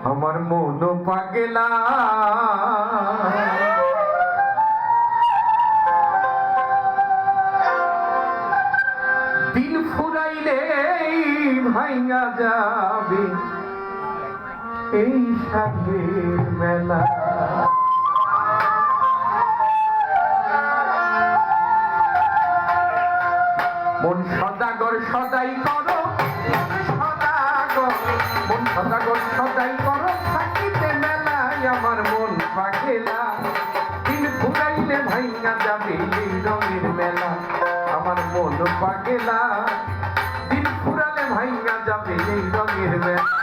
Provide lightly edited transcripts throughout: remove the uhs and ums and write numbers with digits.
আমার মন পাগলা দিন ফুরাইলে ভাইয়া যাবে এই সাধের মেলা মন সদাগর সদাই করো সদাগর মন সদাগর সদাই করো থাকিতে মেলায় আমার মন পাগলা দিন ফুরাইলে ভাইয়া যাবে এই রঙের মেলা আমার মন পাগলা দিন ফুরালে ভাইয়া যাবে এই রঙের মেলা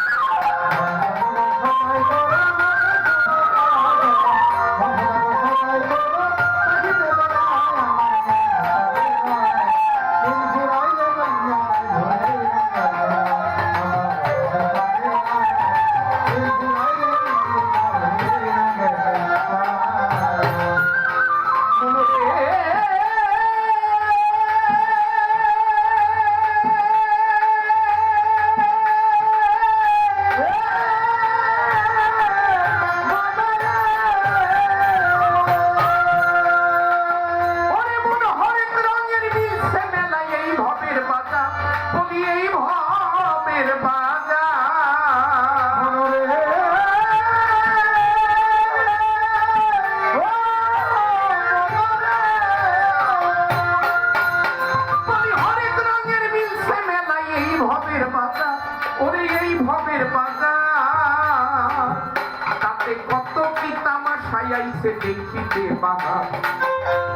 দেখিতে বাহার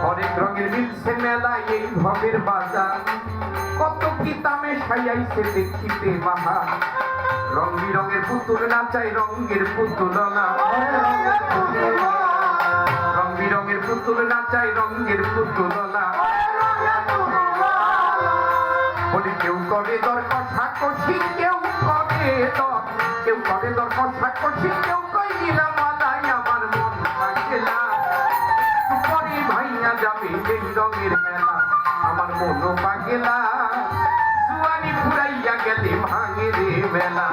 হরেক রঙের মিলছে মেলা এই ভবের বাজার কত কি দামে সাইয়াইছে দেখিতে বাহার রং বিরঙের পুতুল নাচাই রঙের পুতুল না রং বিরঙের পুতুল নাচাই রঙের পুতুল না বলি কেউ করে দর কষাকষি কেউ করে দর কষাকষি কেউ কই দিলাম মালাই আমার মন পাগলা পরে ভাইয়া যাবে এই রঙের মেলা আমার মন পাগলা জুয়ানি ফুরাইয়া গেলে ভাঙে রে মেলা